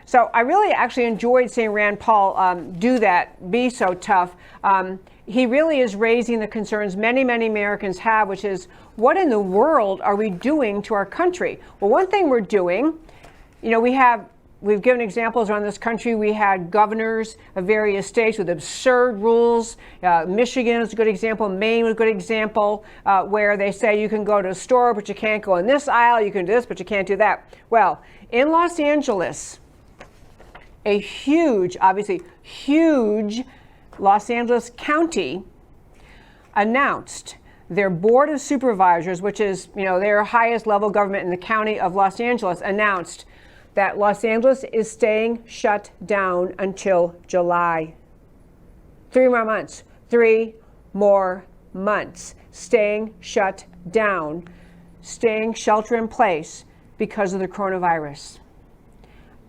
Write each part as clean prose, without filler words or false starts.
So I really actually enjoyed seeing Rand Paul do that, be so tough. He really is raising the concerns many, many Americans have, which is, what in the world are we doing to our country? Well, one thing we're doing, you know, we've given examples around this country. We had governors of various states with absurd rules. Michigan is a good example. Maine was a good example, where they say you can go to a store, but you can't go in this aisle. You can do this, but you can't do that. Well, in Los Angeles, a huge, obviously huge Los Angeles County announced their Board of Supervisors, which is, you know, their highest level government in the county of Los Angeles, announced that Los Angeles is staying shut down until July. 3 more months. 3 more months. Staying shut down. Staying shelter in place because of the coronavirus.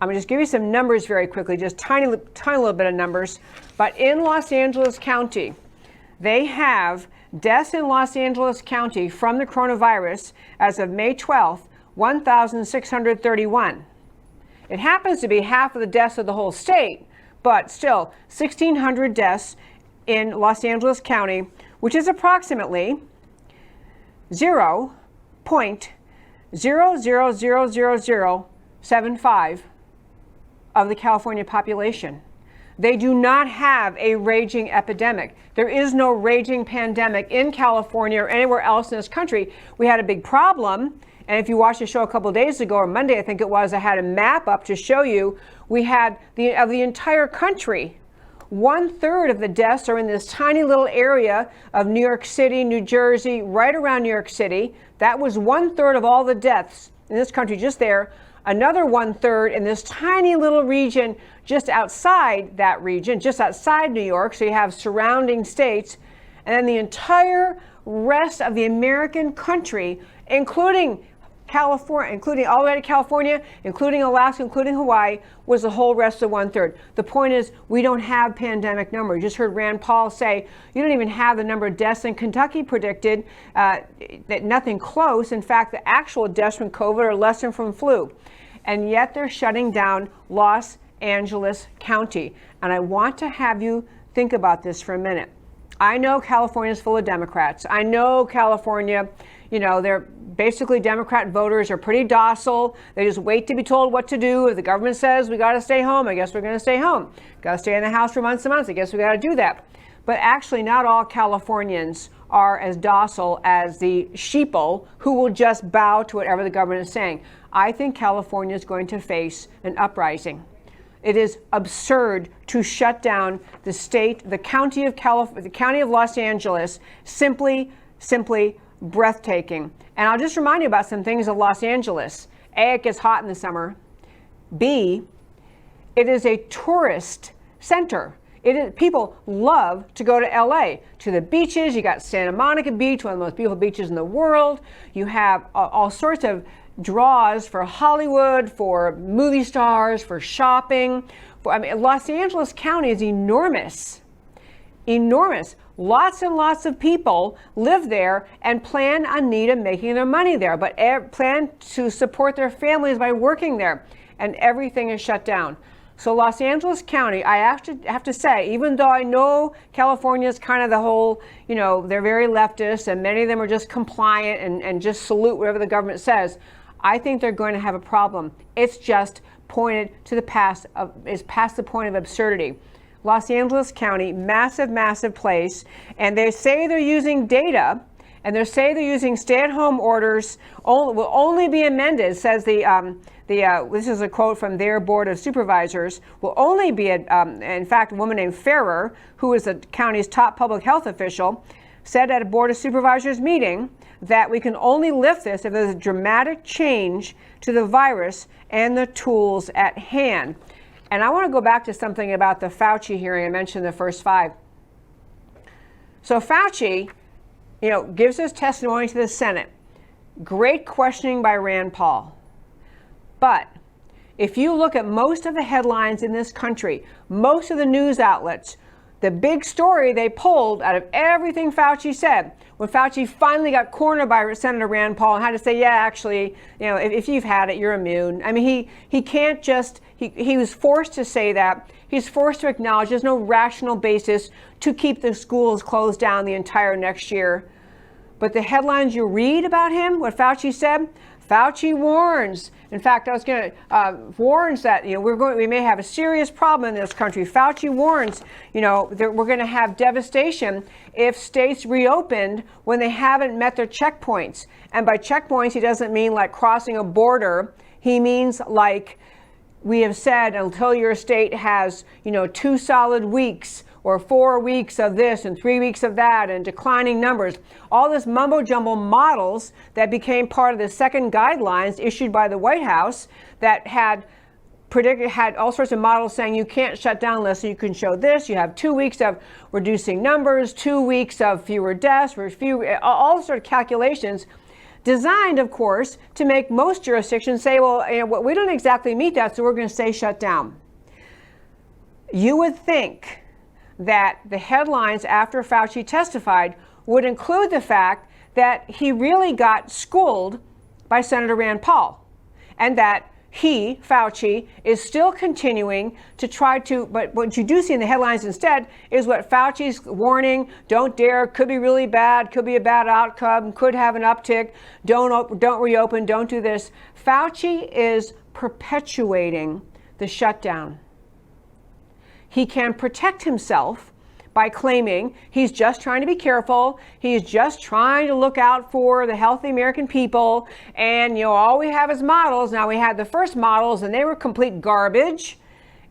I'm going to just give you some numbers very quickly, just tiny little bit of numbers. But in Los Angeles County, they have deaths in Los Angeles County from the coronavirus as of May 12th, 1,631. It happens to be half of the deaths of the whole state, but still 1,600 deaths in Los Angeles County, which is approximately 0.0000075 of the California population. They do not have a raging epidemic. There is no raging pandemic in California or anywhere else in this country. We had a big problem. And if you watched the show a couple of days ago, or Monday, I think it was, I had a map up to show you. We had of the entire country, 1/3 of the deaths are in this tiny little area of New York City, New Jersey, right around New York City. That was 1/3 of all the deaths in this country just there. Another 1/3 in this tiny little region just outside that region, just outside New York. So you have surrounding states. And then the entire rest of the American country, including California, including all the way to California, including Alaska, including Hawaii, was the whole rest of 1/3. The point is, we don't have pandemic numbers. You just heard Rand Paul say you don't even have the number of deaths in Kentucky predicted, that nothing close. In fact, the actual deaths from COVID are less than from flu. And yet they're shutting down Los Angeles County. And I want to have you think about this for a minute. I know California is full of Democrats. I know California, you know, they're basically Democrat voters are pretty docile. They just wait to be told what to do. If the government says we got to stay home, I guess we're going to stay home. Got to stay in the house for months and months. I guess we got to do that. But actually, not all Californians are as docile as the sheeple who will just bow to whatever the government is saying. I think California is going to face an uprising. It is absurd to shut down the state, the county of Los Angeles, simply breathtaking. And I'll just remind you about some things of Los Angeles. A, it gets hot in the summer. B, it is a tourist center. People love to go to LA, to the beaches. You got Santa Monica Beach, one of the most beautiful beaches in the world. You have all sorts of draws for Hollywood, for movie stars, for shopping. Los Angeles County is enormous. Enormous. Lots and lots of people live there and plan on making their money there, but plan to support their families by working there. And everything is shut down. So Los Angeles County, I have to say, even though I know California is kind of the whole, you know, they're very leftist and many of them are just compliant and just salute whatever the government says, I think they're going to have a problem. It's just pointed to the past, is past the point of absurdity. Los Angeles County, massive place, and they say they're using data, and they say they're using stay-at-home orders will only be amended, says this is a quote from their Board of Supervisors, will only be, in fact, a woman named Ferrer, who is the county's top public health official, said at a Board of Supervisors meeting that we can only lift this if there's a dramatic change to the virus and the tools at hand. And I want to go back to something about the Fauci hearing I mentioned in the first 5. So Fauci, you know, gives his testimony to the Senate. Great questioning by Rand Paul. But if you look at most of the headlines in this country, most of the news outlets, the big story they pulled out of everything Fauci said, when Fauci finally got cornered by Senator Rand Paul and had to say, yeah, actually, if you've had it, you're immune. I mean, he can't just, he was forced to say that. He's forced to acknowledge there's no rational basis to keep the schools closed down the entire next year. But the headlines you read about him, what Fauci said, Fauci warns. In fact, I was going to warns that we may have a serious problem in this country. Fauci warns, that we're going to have devastation if states reopened when they haven't met their checkpoints. And by checkpoints, he doesn't mean like crossing a border. He means like we have said, until your state has 2 solid weeks or 4 weeks of this and 3 weeks of that and declining numbers. All this mumbo jumbo models that became part of the second guidelines issued by the White House that had all sorts of models saying you can't shut down unless you can show this. You have 2 weeks of reducing numbers, 2 weeks of fewer deaths, all sorts of calculations designed, of course, to make most jurisdictions say, well, we don't exactly meet that, so we're going to say shut down. You would think that the headlines after Fauci testified would include the fact that he really got schooled by Senator Rand Paul, and that he, Fauci, is still continuing to try to, but what you do see in the headlines instead is what Fauci's warning, don't dare, could be really bad, could be a bad outcome, could have an uptick, don't reopen, don't do this. Fauci is perpetuating the shutdown. He can protect himself by claiming he's just trying to be careful. He's just trying to look out for the healthy American people. And, all we have is models. Now, we had the first models and they were complete garbage.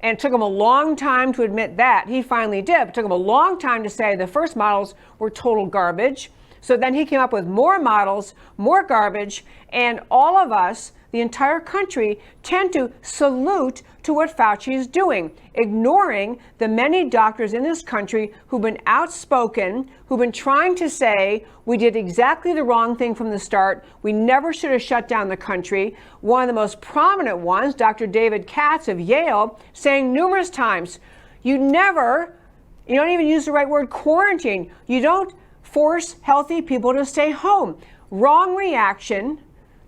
And it took him a long time to admit that. He finally did. It took him a long time to say the first models were total garbage. So then he came up with more models, more garbage, and all of us, the entire country, tend to salute to what Fauci is doing, ignoring the many doctors in this country who've been outspoken, who've been trying to say we did exactly the wrong thing from the start. We never should have shut down the country. One of the most prominent ones, Dr. David Katz of Yale, saying numerous times, you don't even use the right word, quarantine. You don't force healthy people to stay home. Wrong reaction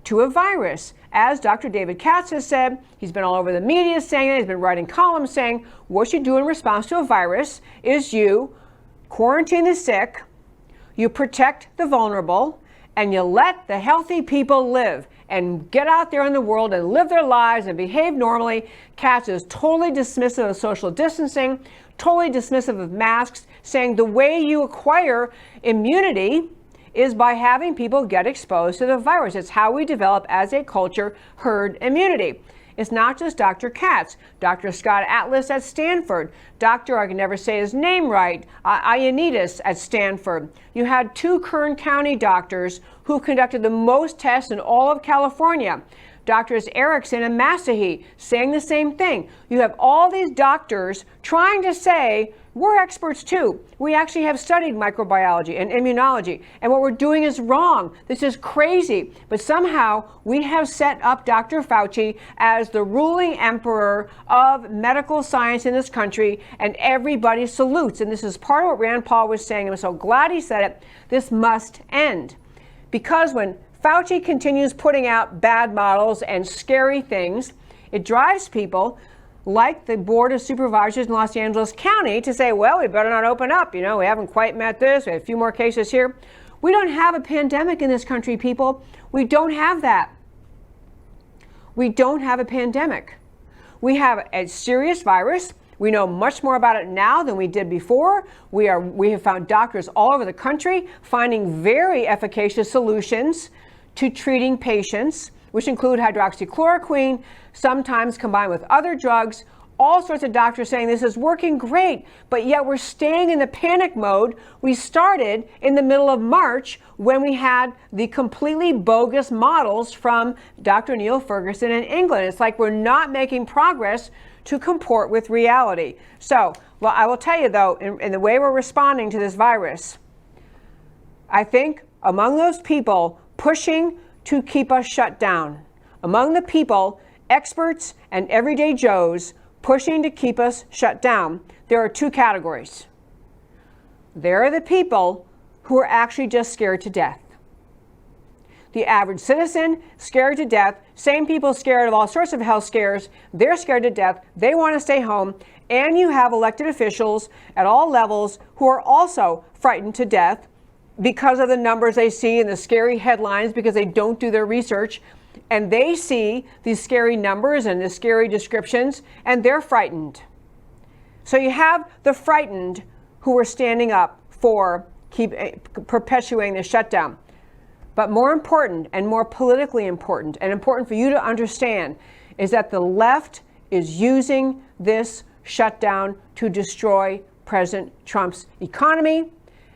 to a virus. As Dr. David Katz has said, he's been all over the media saying it, he's been writing columns saying, what you do in response to a virus is you quarantine the sick, you protect the vulnerable, and you let the healthy people live and get out there in the world and live their lives and behave normally. Katz is totally dismissive of social distancing, totally dismissive of masks, saying the way you acquire immunity is by having people get exposed to the virus. It's how we develop as a culture herd immunity. It's not just Dr. Katz, Dr. Scott Atlas at Stanford, I can never say his name right, Ioannidis at Stanford. You had 2 Kern County doctors who conducted the most tests in all of California. Doctors Erickson and Masahi saying the same thing. You have all these doctors trying to say, we're experts too. We actually have studied microbiology and immunology, and what we're doing is wrong. This is crazy. But somehow we have set up Dr. Fauci as the ruling emperor of medical science in this country, and everybody salutes. And this is part of what Rand Paul was saying. I'm so glad he said it. This must end. Because when Fauci continues putting out bad models and scary things, it drives people like the Board of Supervisors in Los Angeles County to say, well, we better not open up. We haven't quite met this. We have a few more cases here. We don't have a pandemic in this country, people. We don't have that. We don't have a pandemic. We have a serious virus. We know much more about it now than we did before. We have found doctors all over the country finding very efficacious solutions to treating patients, which include hydroxychloroquine, sometimes combined with other drugs. All sorts of doctors saying this is working great, but yet we're staying in the panic mode we started in the middle of March when we had the completely bogus models from Dr. Neil Ferguson in England. It's like we're not making progress to comport with reality. So, well, I will tell you though, in the way we're responding to this virus, I think among those people pushing to keep us shut down, among the people, experts and everyday Joes pushing to keep us shut down, there are 2 categories. They're the people who are actually just scared to death. The average citizen, scared to death, same people scared of all sorts of health scares, they're scared to death, they want to stay home, and you have elected officials at all levels who are also frightened to death because of the numbers they see and the scary headlines because they don't do their research, and they see these scary numbers and the scary descriptions, and they're frightened. So you have the frightened who are standing up for perpetuating the shutdown. But more important and more politically important and important for you to understand is that the left is using this shutdown to destroy President Trump's economy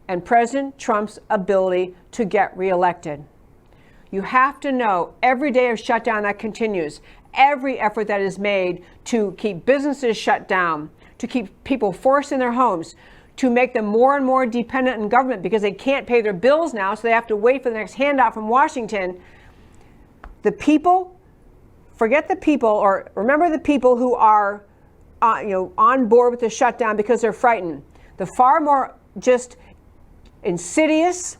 and President Trump's ability to get reelected. You have to know every day of shutdown that continues, every effort that is made to keep businesses shut down, to keep people forced in their homes, to make them more and more dependent on government because they can't pay their bills now, so they have to wait for the next handout from Washington. The people, forget the people, or remember the people who are on board with the shutdown because they're frightened. The far more just insidious,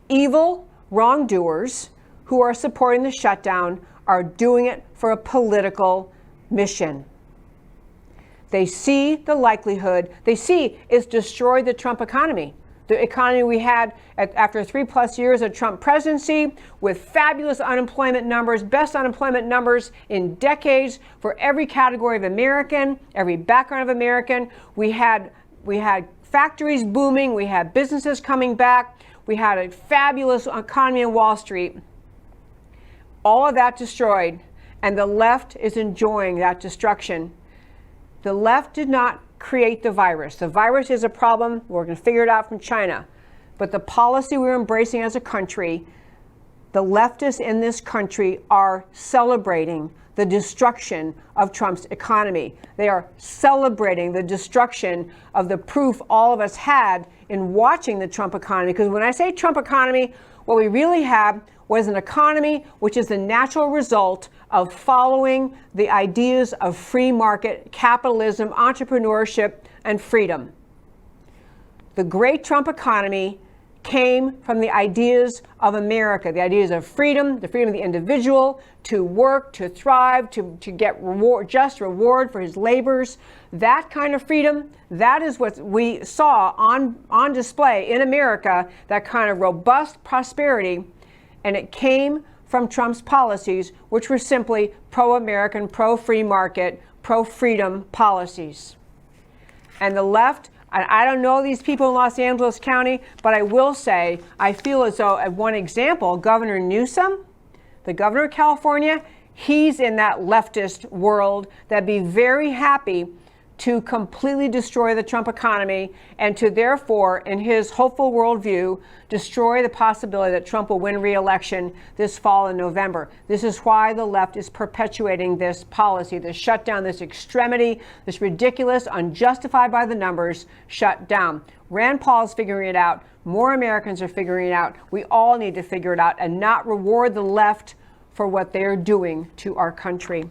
evil wrongdoers who are supporting the shutdown are doing it for a political mission. They see the likelihood, they see it's destroyed the Trump economy. The economy we had after 3+ years of Trump presidency with fabulous unemployment numbers, best unemployment numbers in decades for every category of American, every background of American. We had factories booming, we had businesses coming back, we had a fabulous economy on Wall Street. All of that destroyed, and the left is enjoying that destruction. The left did not create the virus. The virus is a problem. We're going to figure it out from China. But the policy we're embracing as a country, the leftists in this country are celebrating the destruction of Trump's economy. They are celebrating the destruction of the proof all of us had in watching the Trump economy. Because when I say Trump economy, what we really had was an economy which is the natural result of following the ideas of free market, capitalism, entrepreneurship, and freedom. The great Trump economy came from the ideas of America, the ideas of freedom, the freedom of the individual to work, to thrive, to get just reward for his labors. That kind of freedom, that is what we saw on display in America, that kind of robust prosperity. And it came from Trump's policies, which were simply pro-American, pro-free market, pro-freedom policies. And the left, I don't know these people in Los Angeles County, but I will say, I feel as though, at one example, Governor Newsom, the governor of California, he's in that leftist world that'd be very happy to completely destroy the Trump economy and to therefore, in his hopeful worldview, destroy the possibility that Trump will win re-election this fall in November. This is why the left is perpetuating this policy, this shutdown, this extremity, this ridiculous, unjustified by the numbers shutdown. Rand Paul is figuring it out. More Americans are figuring it out. We all need to figure it out and not reward the left for what they are doing to our country.